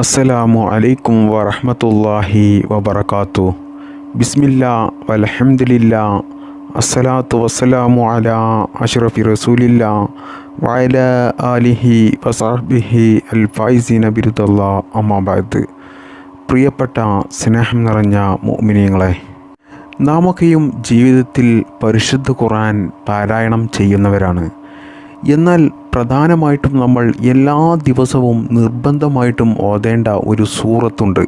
അസ്സലാമു അലൈക്കും വറഹ്മത്തുള്ളാഹി വബറകാതുഹു. ബിസ്മില്ലാ വൽഹംദുലില്ലാ അസ്സലാത്തു വസ്സലാമു അലാ അഷ്റഫി റസൂലില്ലാ വഅലാ ആലിഹി വസഹ്ബിഹി അൽ ഫൈസീന ബിറുദല്ലാ അമ്മാ ബഅദ്. പ്രിയപ്പെട്ട സ്നേഹം നിറഞ്ഞ മുഅ്മിനീങ്ങളെ, നാമൊക്കെയും ജീവിതത്തിൽ പരിശുദ്ധ ഖുർആൻ പാരായണം ചെയ്യുന്നവരാണ്. എന്നാൽ പ്രധാനമായിട്ടും നമ്മൾ എല്ലാ ദിവസവും നിർബന്ധമായിട്ടും ഓതേണ്ട ഒരു സൂറത്തുണ്ട്.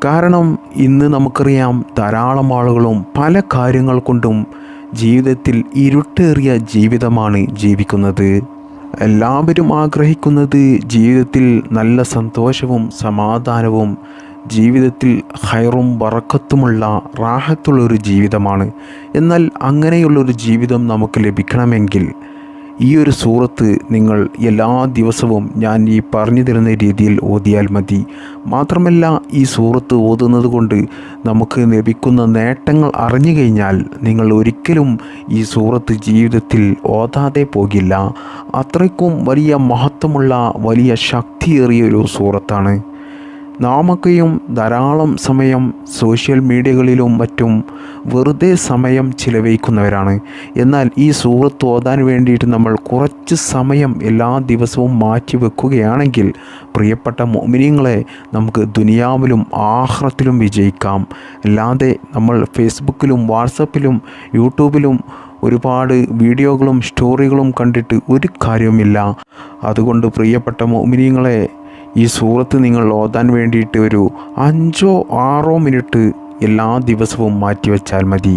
കാരണം ഇന്ന് നമുക്കറിയാം, ധാരാളം ആളുകളും പല കാര്യങ്ങൾ കൊണ്ടും ജീവിതത്തിൽ ഇരുട്ടേറിയ ജീവിതമാണ് ജീവിക്കുന്നത്. എല്ലാവരും ആഗ്രഹിക്കുന്നത് ജീവിതത്തിൽ നല്ല സന്തോഷവും സമാധാനവും ജീവിതത്തിൽ ഹൈറും ബറക്കത്തുമുള്ള റാഹത്തുള്ളൊരു ജീവിതമാണ്. എന്നാൽ അങ്ങനെയുള്ളൊരു ജീവിതം നമുക്ക് ലഭിക്കണമെങ്കിൽ ഈ ഒരു സൂറത്ത് നിങ്ങൾ എല്ലാ ദിവസവും ഞാൻ ഈ പറഞ്ഞു തരുന്ന രീതിയിൽ ഓതിയാൽ മതി. മാത്രമല്ല, ഈ സൂറത്ത് ഓതുന്നത് കൊണ്ട് നമുക്ക് ലഭിക്കുന്ന നേട്ടങ്ങൾ അറിഞ്ഞു കഴിഞ്ഞാൽ നിങ്ങൾ ഒരിക്കലും ഈ സൂറത്ത് ജീവിതത്തിൽ ഓതാതെ പോകില്ല. അത്രയ്ക്കും വലിയ മഹത്വമുള്ള വലിയ ശക്തിയേറിയൊരു സൂറത്താണ്. നാമൊക്കെയും ധാരാളം സമയം സോഷ്യൽ മീഡിയകളിലും മറ്റും വെറുതെ സമയം ചിലവഴിക്കുന്നവരാണ്. എന്നാൽ ഈ സൂറത്ത് ഓതാൻ വേണ്ടിയിട്ട് നമ്മൾ കുറച്ച് സമയം എല്ലാ ദിവസവും മാറ്റി വെക്കുകയാണെങ്കിൽ പ്രിയപ്പെട്ട മുഅ്മിനീങ്ങളെ, നമുക്ക് ദുനിയാവിലും ആഖിറത്തിലും വിജയിക്കാം. അല്ലാതെ നമ്മൾ ഫേസ്ബുക്കിലും വാട്സപ്പിലും യൂട്യൂബിലും ഒരുപാട് വീഡിയോകളും സ്റ്റോറികളും കണ്ടിട്ട് ഒരു കാര്യവുമില്ല. അതുകൊണ്ട് പ്രിയപ്പെട്ട മുഅ്മിനീങ്ങളെ, ഈ സൂറത്ത് നിങ്ങൾ ഓതാൻ വേണ്ടിയിട്ട് ഒരു 5-6 മിനിറ്റ് എല്ലാ ദിവസവും മാറ്റിവെച്ചാൽ മതി.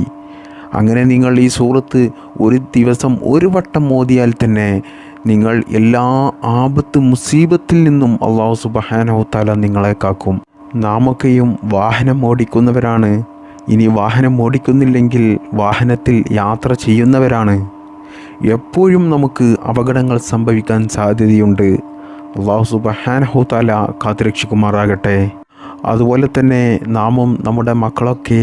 അങ്ങനെ നിങ്ങൾ ഈ സൂറത്ത് ഒരു ദിവസം ഒരു വട്ടം ഓതിയാൽ തന്നെ നിങ്ങൾ എല്ലാ ആപത്ത് മുസീബത്തിൽ നിന്നും അല്ലാഹു സുബ്ഹാനഹു തആല നിങ്ങളെ കാക്കും. നാമൊക്കെയും വാഹനം ഓടിക്കുന്നവരാണ്. ഇനി വാഹനം ഓടിക്കുന്നില്ലെങ്കിൽ വാഹനത്തിൽ യാത്ര ചെയ്യുന്നവരാണ്. എപ്പോഴും നമുക്ക് അപകടങ്ങൾ സംഭവിക്കാൻ സാധ്യതയുണ്ട്. അല്ലാഹു സുബ്ഹാനഹു തആല കാത്തുരക്ഷിക്കുമാറാകട്ടെ. അതുപോലെ തന്നെ നാമും നമ്മുടെ മക്കളൊക്കെ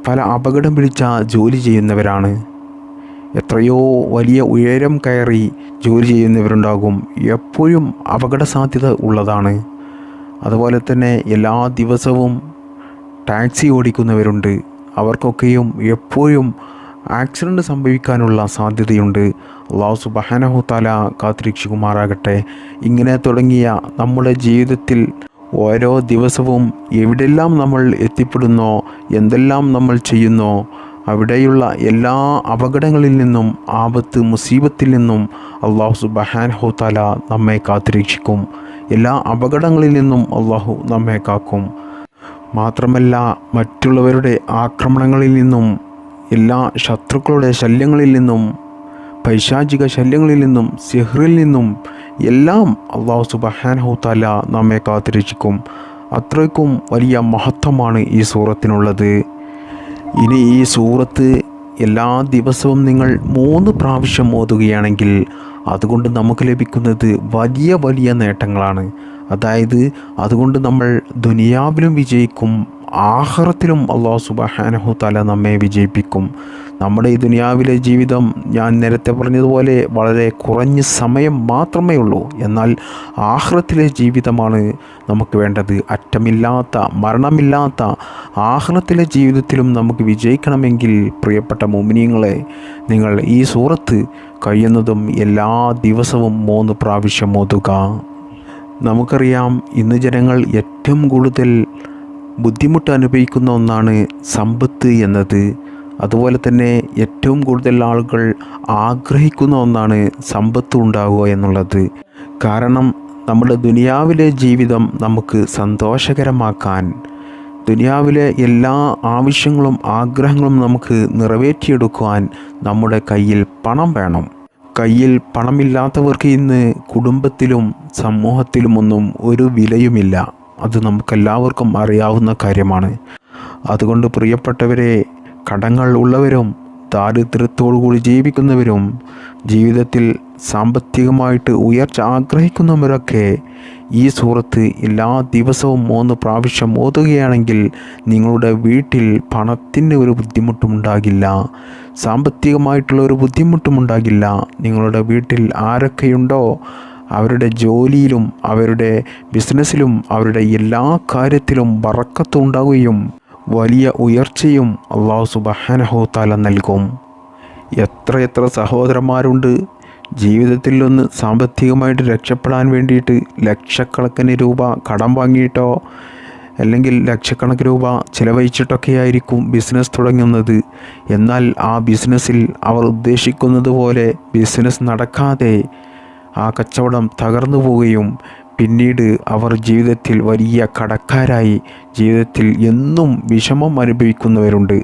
പല അപകടം പിടിച്ച ജോലി ചെയ്യുന്നവരാണ്. എത്രയോ വലിയ ഉയരം കയറി ജോലി ചെയ്യുന്നവരുണ്ടാകും. എപ്പോഴും അപകട സാധ്യത ഉള്ളതാണ്. അതുപോലെ തന്നെ എല്ലാ ദിവസവും ടാക്സി ഓടിക്കുന്നവരുണ്ട്. അവർക്കൊക്കെയും എപ്പോഴും ആക്സിഡൻറ്റ് സംഭവിക്കാനുള്ള സാധ്യതയുണ്ട്. അല്ലാഹു സുബ്ഹാനഹു തആല കാത്തുരക്ഷിക്കുമാറാകട്ടെ. ഇങ്ങനെ തുടങ്ങിയ നമ്മുടെ ജീവിതത്തിൽ ഓരോ ദിവസവും എവിടെല്ലാം നമ്മൾ എത്തിപ്പെടുന്നോ, എന്തെല്ലാം നമ്മൾ ചെയ്യുന്നോ, അവിടെയുള്ള എല്ലാ അപകടങ്ങളിൽ നിന്നും ആപത്ത് മുസീബത്തിൽ നിന്നും അല്ലാഹു സുബ്ഹാനഹു തആല നമ്മെ കാത്തുരക്ഷിക്കും. എല്ലാ അപകടങ്ങളിൽ നിന്നും അല്ലാഹു നമ്മെ കാക്കും. മാത്രമല്ല, മറ്റുള്ളവരുടെ ആക്രമണങ്ങളിൽ നിന്നും, എല്ലാ ശത്രുക്കളുടെ ശല്യങ്ങളിൽ നിന്നും, പൈശാചിക ശല്യങ്ങളിൽ നിന്നും, സിഹ്റിൽ നിന്നും എല്ലാം അല്ലാഹു സുബ്ഹാനഹു തആല നമ്മെ കാത്തുരക്ഷിക്കും. അത്രയ്ക്കും വലിയ മഹത്വമാണ് ഈ സൂറത്തിനുള്ളത്. ഇനി ഈ സൂറത്ത് എല്ലാ ദിവസവും നിങ്ങൾ 3 പ്രാവശ്യം ഓതുകയാണെങ്കിൽ അതുകൊണ്ട് നമുക്ക് ലഭിക്കുന്നത് വലിയ വലിയ നേട്ടങ്ങളാണ്. അതായത് അതുകൊണ്ട് നമ്മൾ ദുനിയാവിലും വിജയിക്കും, ആഖിറത്തിലും അല്ലാഹു സുബ്ഹാനഹു തആല നമ്മെ വിജയിപ്പിക്കും. നമ്മുടെ ഈ ദുനിയാവിലെ ജീവിതം ഞാൻ നേരത്തെ പറഞ്ഞതുപോലെ വളരെ കുറഞ്ഞ സമയം മാത്രമേ ഉള്ളൂ. എന്നാൽ ആഖിറത്തിലെ ജീവിതമാണ് നമുക്ക് വേണ്ടത്. അറ്റമില്ലാത്ത, മരണമില്ലാത്ത ആഖിറത്തിലെ ജീവിതത്തിലും നമുക്ക് വിജയിക്കണമെങ്കിൽ പ്രിയപ്പെട്ട മുഅ്മിനീങ്ങളെ, നിങ്ങൾ ഈ സൂറത്ത് കഴിയുന്നതും എല്ലാ ദിവസവും 3 പ്രാവശ്യം ഓതുക. നമുക്കറിയാം, ഇന്ന് ജനങ്ങൾ ഏറ്റവും കൂടുതൽ ബുദ്ധിമുട്ട് അനുഭവിക്കുന്ന ഒന്നാണ് സമ്പത്ത് എന്നത്. അതുപോലെ തന്നെ ഏറ്റവും കൂടുതൽ ആളുകൾ ആഗ്രഹിക്കുന്ന ഒന്നാണ് സമ്പത്ത് ഉണ്ടാവുക എന്നുള്ളത്. കാരണം നമ്മുടെ ദുനിയാവിലെ ജീവിതം നമുക്ക് സന്തോഷകരമാക്കാൻ, ദുനിയാവിലെ എല്ലാ ആവശ്യങ്ങളും ആഗ്രഹങ്ങളും നമുക്ക് നിറവേറ്റിയെടുക്കുവാൻ നമ്മുടെ കയ്യിൽ പണം വേണം. കയ്യിൽ പണമില്ലാത്തവർക്ക് ഇന്ന് കുടുംബത്തിലും സമൂഹത്തിലുമൊന്നും ഒരു വിലയുമില്ല. അത് നമുക്കെല്ലാവർക്കും അറിയാവുന്ന കാര്യമാണ്. അതുകൊണ്ട് പ്രിയപ്പെട്ടവരെ, കടങ്ങൾ ഉള്ളവരും ദാരിദ്ര്യത്തോടുകൂടി ജീവിക്കുന്നവരും ജീവിതത്തിൽ സാമ്പത്തികമായിട്ട് ഉയർച്ച ആഗ്രഹിക്കുന്നവരൊക്കെ ഈ സൂറത്ത് എല്ലാ ദിവസവും 3 പ്രാവശ്യം ഓതുകയാണെങ്കിൽ നിങ്ങളുടെ വീട്ടിൽ പണത്തിൻ്റെ ഒരു ബുദ്ധിമുട്ടുമുണ്ടാകില്ല, സാമ്പത്തികമായിട്ടുള്ള ഒരു ബുദ്ധിമുട്ടുമുണ്ടാകില്ല. നിങ്ങളുടെ വീട്ടിൽ ആരൊക്കെയുണ്ടോ അവരുടെ ജോലിയിലും അവരുടെ ബിസിനസ്സിലും അവരുടെ എല്ലാ കാര്യത്തിലും ബറക്കത്തുണ്ടാവുകയും വലിയ ഉയർച്ചയും അല്ലാഹു സുബ്ഹാനഹു തആല നൽകും. എത്രയെത്ര സഹോദരന്മാരുണ്ട് ജീവിതത്തിൽ ഒന്ന് സാമ്പത്തികമായിട്ട് രക്ഷപ്പെടാൻ വേണ്ടിയിട്ട് ലക്ഷക്കണക്കിന് രൂപ കടം വാങ്ങിയിട്ടോ അല്ലെങ്കിൽ ലക്ഷക്കണക്കിന് രൂപ ചിലവഴിച്ചിട്ടൊക്കെ ആയിരിക്കും ബിസിനസ് തുടങ്ങുന്നത്. എന്നാൽ ആ ബിസിനസ്സിൽ അവർ ഉദ്ദേശിക്കുന്നത് പോലെ ബിസിനസ് നടക്കാതെ ആ കച്ചവടം തകർന്നു പോവുകയും പിന്നീട് അവർ ജീവിതത്തിൽ വലിയ കടക്കാരായി ജീവിതത്തിൽ എന്നും വിഷമം അനുഭവിക്കുന്നവരുണ്ട്.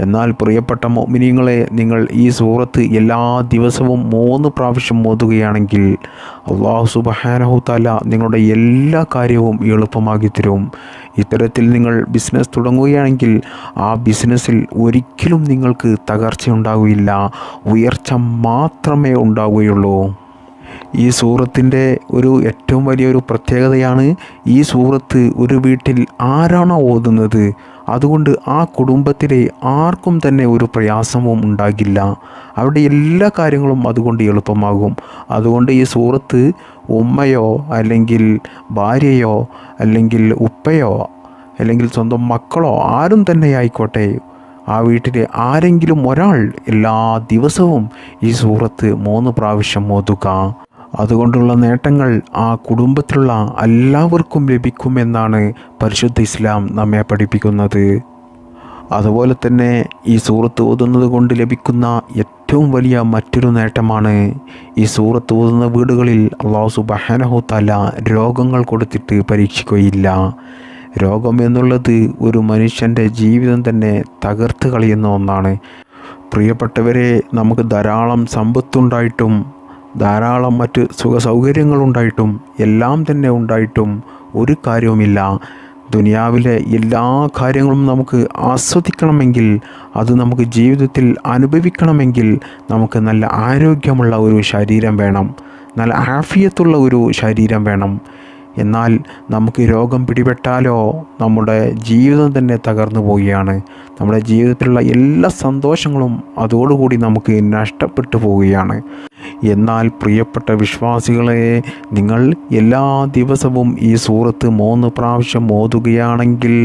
എന്നാൽ പ്രിയപ്പെട്ട മുഅ്മിനീങ്ങളെ, നിങ്ങൾ ഈ സൂറത്ത് എല്ലാ ദിവസവും 3 പ്രാവശ്യം ഓതുകയാണെങ്കിൽ അല്ലാഹു സുബ്ഹാനഹു തആല നിങ്ങളുടെ എല്ലാ കാര്യവും എളുപ്പമാക്കി തരും. ഇത്തരത്തിൽ നിങ്ങൾ ബിസിനസ് തുടങ്ങുകയാണെങ്കിൽ ആ ബിസിനസ്സിൽ ഒരിക്കലും നിങ്ങൾക്ക് തകർച്ചയുണ്ടാവുകയില്ല, ഉയർച്ച മാത്രമേ ഉണ്ടാവുകയുള്ളൂ. ഈ സൂറത്തിൻ്റെ ഏറ്റവും വലിയൊരു പ്രത്യേകതയാണ് ഈ സൂറത്ത് ഒരു വീട്ടിൽ ആരാണോ ഓതുന്നത് അതുകൊണ്ട് ആ കുടുംബത്തിലെ ആർക്കും തന്നെ ഒരു പ്രയാസവും ഉണ്ടാകില്ല. അവരുടെ എല്ലാ കാര്യങ്ങളും അതുകൊണ്ട് എളുപ്പമാകും. അതുകൊണ്ട് ഈ സൂറത്ത് ഉമ്മയോ അല്ലെങ്കിൽ ഭാര്യയോ അല്ലെങ്കിൽ ഉപ്പയോ അല്ലെങ്കിൽ സ്വന്തം മക്കളോ ആരും തന്നെ ആയിക്കോട്ടെ, ആ വീട്ടിലെ ആരെങ്കിലും ഒരാൾ എല്ലാ ദിവസവും ഈ സൂറത്ത് 3 പ്രാവശ്യം ഓതുക. അതുകൊണ്ടുള്ള നേട്ടങ്ങൾ ആ കുടുംബത്തിലുള്ള എല്ലാവർക്കും ലഭിക്കുമെന്നാണ് പരിശുദ്ധ ഇസ്ലാം നമ്മെ പഠിപ്പിക്കുന്നത്. അതുപോലെ തന്നെ ഈ സൂറത്ത് ഓതുന്നത് കൊണ്ട് ലഭിക്കുന്ന ഏറ്റവും വലിയ മറ്റൊരു നേട്ടമാണ് ഈ സൂറത്ത് ഓതുന്ന വീടുകളിൽ അല്ലാഹു സുബ്ഹാനഹു തആല രോഗങ്ങൾ കൊടുത്തിട്ട് പരീക്ഷിക്കുകയില്ല. രോഗം എന്നുള്ളത് ഒരു മനുഷ്യൻ്റെ ജീവിതം തന്നെ തകർത്ത് കളയുന്ന ഒന്നാണ്. പ്രിയപ്പെട്ടവരെ, നമുക്ക് ധാരാളം സമ്പത്തുണ്ടായിട്ടും ധാരാളം മറ്റ് സുഖ സൗകര്യങ്ങളുണ്ടായിട്ടും എല്ലാം തന്നെ ഉണ്ടായിട്ടും ഒരു കാര്യവുമില്ല. ദുനിയാവിലെ എല്ലാ കാര്യങ്ങളും നമുക്ക് ആസ്വദിക്കണമെങ്കിൽ, അത് നമുക്ക് ജീവിതത്തിൽ അനുഭവിക്കണമെങ്കിൽ നമുക്ക് നല്ല ആരോഗ്യമുള്ള ഒരു ശരീരം വേണം, നല്ല ആഫിയത്തുള്ള ഒരു ശരീരം വേണം. എന്നാൽ നമുക്ക് രോഗം പിടിപെട്ടാലോ നമ്മുടെ ജീവിതം തന്നെ തകർന്നു പോവുകയാണ്. നമ്മുടെ ജീവിതത്തിലുള്ള എല്ലാ സന്തോഷങ്ങളും അതോടുകൂടി നമുക്ക് നഷ്ടപ്പെട്ടു പോവുകയാണ്. എന്നാൽ പ്രിയപ്പെട്ട വിശ്വാസികളെ, നിങ്ങൾ എല്ലാ ദിവസവും ഈ സൂറത്ത് 3 പ്രാവശ്യം ഓതുകയാണെങ്കിൽ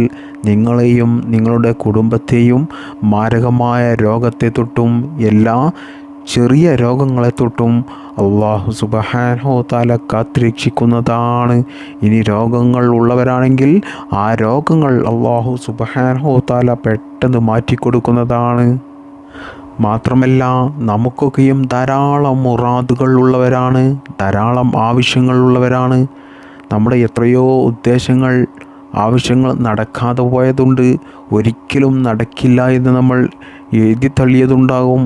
നിങ്ങളെയും നിങ്ങളുടെ കുടുംബത്തെയും മാരകമായ രോഗത്തെ തൊട്ടും എല്ലാ ചെറിയ രോഗങ്ങളെ തൊട്ടും അല്ലാഹു സുബ്ഹാനഹു തആല കാത്തുരക്ഷിക്കുന്നതാണ്. ഇനി രോഗങ്ങൾ ഉള്ളവരാണെങ്കിൽ ആ രോഗങ്ങൾ അല്ലാഹു സുബ്ഹാനഹു തആല പെട്ടെന്ന് മാറ്റിക്കൊടുക്കുന്നതാണ്. മാത്രമല്ല, നമുക്കൊക്കെയും ധാരാളം മുറാദുകൾ ഉള്ളവരാണ്, ധാരാളം ആവശ്യങ്ങളുള്ളവരാണ്. നമ്മുടെ എത്രയോ ഉദ്ദേശങ്ങൾ, ആവശ്യങ്ങൾ നടക്കാതെ പോയതുണ്ട്, ഒരിക്കലും നടക്കില്ല എന്ന് നമ്മൾ എഴുതി തള്ളിയതുണ്ടാകും.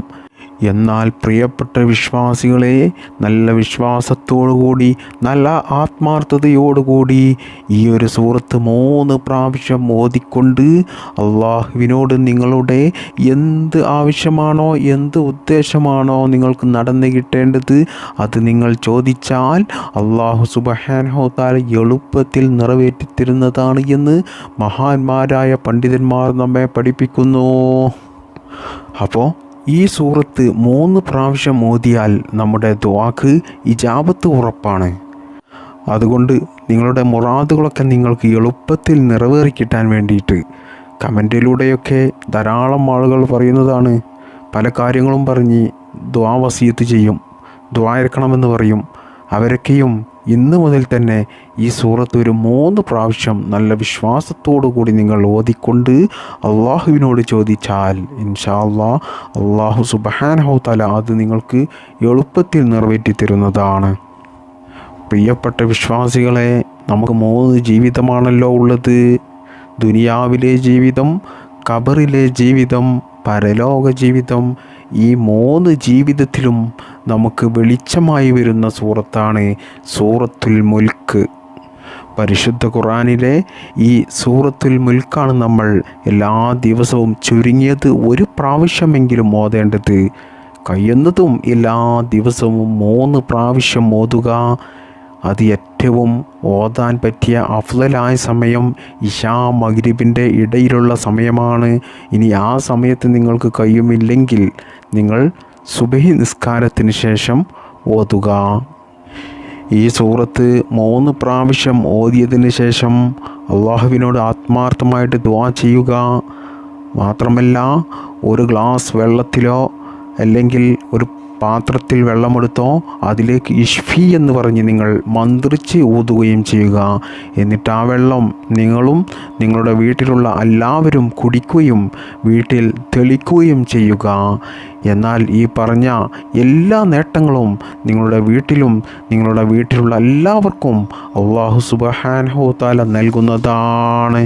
എന്നാൽ പ്രിയപ്പെട്ട വിശ്വാസികളെ, നല്ല വിശ്വാസത്തോടുകൂടി നല്ല ആത്മാർത്ഥതയോടുകൂടി ഈ ഒരു സൂറത്ത് 3 പ്രാവശ്യം ഓതിക്കൊണ്ട് അള്ളാഹുവിനോട് നിങ്ങളുടെ എന്ത് ആവശ്യമാണോ എന്ത് ഉദ്ദേശമാണോ നിങ്ങൾക്ക് നടന്നു കിട്ടേണ്ടത് അത് നിങ്ങൾ ചോദിച്ചാൽ അള്ളാഹു സുബ്ഹാനഹു തആല എളുപ്പത്തിൽ നിറവേറ്റിത്തരുന്നതാണ് എന്ന് മഹാന്മാരായ പണ്ഡിതന്മാർ നമ്മെ പഠിപ്പിക്കുന്നു. അപ്പോൾ ഈ സൂറത്ത് 3 പ്രാവശ്യം ഓതിയാൽ നമ്മുടെ ദുആക്ക് ഇജാബത്ത് ഉറപ്പാണ്. അതുകൊണ്ട് നിങ്ങളുടെ മുറാദുകളൊക്കെ നിങ്ങൾക്ക് എളുപ്പത്തിൽ നിറവേറിക്കിട്ടാൻ വേണ്ടിയിട്ട് കമൻറ്റിലൂടെയൊക്കെ ധാരാളം ആളുകൾ പറയുന്നതാണ്. പല കാര്യങ്ങളും പറഞ്ഞ് ദുആ വസിയത്ത് ചെയ്യും, ദുആ ഇറക്കണമെന്ന് പറയും. അവരൊക്കെയും ഇന്ന് മുതൽ തന്നെ ഈ സൂറത്ത് ഒരു 3 പ്രാവശ്യം നല്ല വിശ്വാസത്തോടു കൂടി നിങ്ങൾ ഓതിക്കൊണ്ട് അള്ളാഹുവിനോട് ചോദിച്ചാൽ ഇൻഷാ അല്ലാഹ് അള്ളാഹു സുബ്ഹാനഹു തആല അത് നിങ്ങൾക്ക് എളുപ്പത്തിൽ നിറവേറ്റി തരുന്നതാണ്. പ്രിയപ്പെട്ട വിശ്വാസികളെ, നമുക്ക് 3 ജീവിതമാണല്ലോ ഉള്ളത്. ദുനിയാവിലെ ജീവിതം, ഖബറിലെ ജീവിതം, പരലോക ജീവിതം. ഈ 3 ജീവിതത്തിലും നമുക്ക് വെളിച്ചമായി വരുന്ന സൂറത്താണ് സൂറത്തുൽ മുൽക്ക്. പരിശുദ്ധ ഖുർആനിലെ ഈ സൂറത്തുൽ മുൽക്കാണ് നമ്മൾ എല്ലാ ദിവസവും ചുരുങ്ങിയത് 1 പ്രാവശ്യമെങ്കിലും ഓതേണ്ടത്. കഴിയുന്നതും എല്ലാ ദിവസവും 3 പ്രാവശ്യം ഓതുക. അത് ഏറ്റവും ഓതാൻ പറ്റിയ അഫ്ളലായ സമയം ഇശാ മഗ്രിബിൻ്റെ ഇടയിലുള്ള സമയമാണ്. ഇനി ആ സമയത്ത് നിങ്ങൾക്ക് കഴിയുമില്ലെങ്കിൽ നിങ്ങൾ സുബഹി നിസ്കാരത്തിന് ശേഷം ഓതുക. ഈ സൂറത്ത് 3 പ്രാവശ്യം ഓതിയതിന് ശേഷം അള്ളാഹുവിനോട് ആത്മാർത്ഥമായിട്ട് ദുആ ചെയ്യുക. മാത്രമല്ല ഒരു ഗ്ലാസ് വെള്ളത്തിലോ അല്ലെങ്കിൽ ഒരു പാത്രത്തിൽ വെള്ളമെടുത്തോ അതിലേക്ക് ഇഷ്ഫി എന്ന് പറഞ്ഞ് നിങ്ങൾ മന്ത്രിച്ച് ഊതുകയും ചെയ്യുക. എന്നിട്ട് ആ വെള്ളം നിങ്ങളും നിങ്ങളുടെ വീട്ടിലുള്ള എല്ലാവരും കുടിക്കുകയും വീട്ടിൽ തെളിക്കുകയും ചെയ്യുക. എന്നാൽ ഈ പറഞ്ഞ എല്ലാ നേട്ടങ്ങളും നിങ്ങളുടെ വീട്ടിലും നിങ്ങളുടെ വീട്ടിലുള്ള എല്ലാവർക്കും അല്ലാഹു സുബ്ഹാനഹു വ തആല നൽകുന്നതാണ്.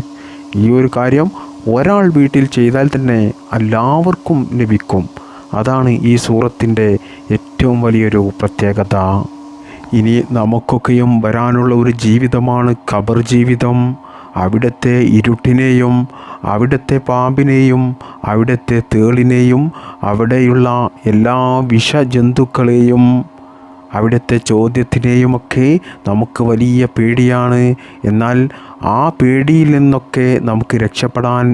ഈ ഒരു കാര്യം ഒരാൾ വീട്ടിൽ ചെയ്താൽ തന്നെ എല്ലാവർക്കും ലഭിക്കും. അതാണ് ഈ സൂറത്തിൻ്റെ ഏറ്റവും വലിയൊരു പ്രത്യേകത. ഇനി നമുക്കൊക്കെയും വരാനുള്ള ഒരു ജീവിതമാണ് ഖബർ ജീവിതം. അവിടുത്തെ ഇരുട്ടിനെയും അവിടുത്തെ പാമ്പിനെയും അവിടുത്തെ തേളിനെയും അവിടെയുള്ള എല്ലാ വിഷജന്തുക്കളെയും അവിടുത്തെ ചോദ്യത്തിനെയുമൊക്കെ നമുക്ക് വലിയ പേടിയാണ്. എന്നാൽ ആ പേടിയിൽ നിന്നൊക്കെ നമുക്ക് രക്ഷപ്പെടാൻ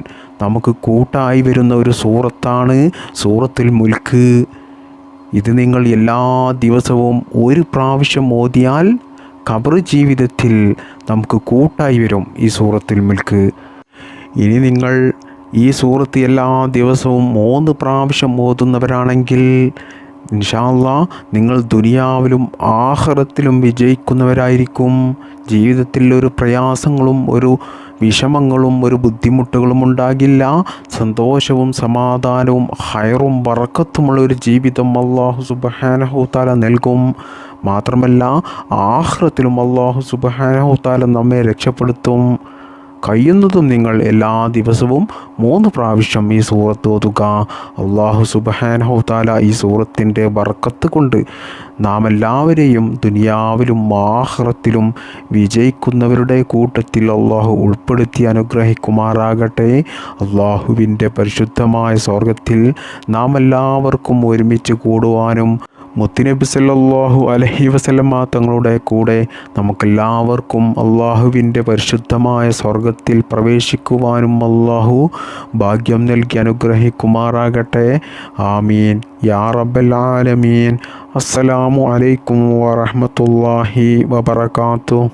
നമുക്ക് കൂട്ടായി വരുന്ന ഒരു സൂറത്താണ് സൂറത്തുൽ മുൽക്ക്. ഇത് നിങ്ങൾ എല്ലാ ദിവസവും ഒരു പ്രാവശ്യം ഓതിയാൽ ഖബർ ജീവിതത്തിൽ നമുക്ക് കൂട്ടായി വരും ഈ സൂറത്തുൽ മുൽക്ക്. ഇനി നിങ്ങൾ ഈ സൂറത്ത് എല്ലാ ദിവസവും 3 പ്രാവശ്യം ഓതുന്നവരാണെങ്കിൽ ഇൻഷാ അല്ലാഹ് നിങ്ങൾ ദുനിയാവിലും ആഖിറത്തിലും വിജയിക്കുന്നവരായിരിക്കും. ജീവിതത്തിൽ ഒരു പ്രയാസങ്ങളും ഒരു വിഷമങ്ങളും ഒരു ബുദ്ധിമുട്ടുകളും ഉണ്ടാകില്ല. സന്തോഷവും സമാധാനവും ഹൈറും ബറക്കത്തുമുള്ള ഒരു ജീവിതം അല്ലാഹു സുബ്ഹാനഹു വ തആല നൽകും. മാത്രമല്ല ആഖിറത്തിലും അല്ലാഹു സുബ്ഹാനഹു വ തആല നമ്മെ രക്ഷപ്പെടുത്തും. കഴിയുന്നതും നിങ്ങൾ എല്ലാ ദിവസവും 3 പ്രാവശ്യം ഈ സൂറത്ത് ഓതുക. അല്ലാഹു സുബ്ഹാനഹു വ തആല ഈ സൂറത്തിൻ്റെ ബർക്കത്ത് കൊണ്ട് നാം എല്ലാവരെയും ദുനിയാവിലും ആഖിറത്തിലും വിജയിക്കുന്നവരുടെ കൂട്ടത്തിൽ അല്ലാഹു ഉൾപ്പെടുത്തി അനുഗ്രഹിക്കുമാറാകട്ടെ. അല്ലാഹുവിൻ്റെ പരിശുദ്ധമായ സ്വർഗത്തിൽ നാം എല്ലാവർക്കും ഒരുമിച്ച് കൂടുവാനും മുത്തുനബി സല്ലല്ലാഹു അലൈഹി വസല്ലമ തങ്ങളുടെ കൂടെ നമുക്കെല്ലാവർക്കും അള്ളാഹുവിൻ്റെ പരിശുദ്ധമായ സ്വർഗത്തിൽ പ്രവേശിക്കുവാനും അല്ലാഹു ഭാഗ്യം നൽകി അനുഗ്രഹിക്കുമാറാകട്ടെ. ആമീൻ യാ റബ്ബൽ ആലമീൻ. അസ്സലാമു അലൈക്കും വറഹ്മത്തുള്ളാഹി വബറകാതുഹു.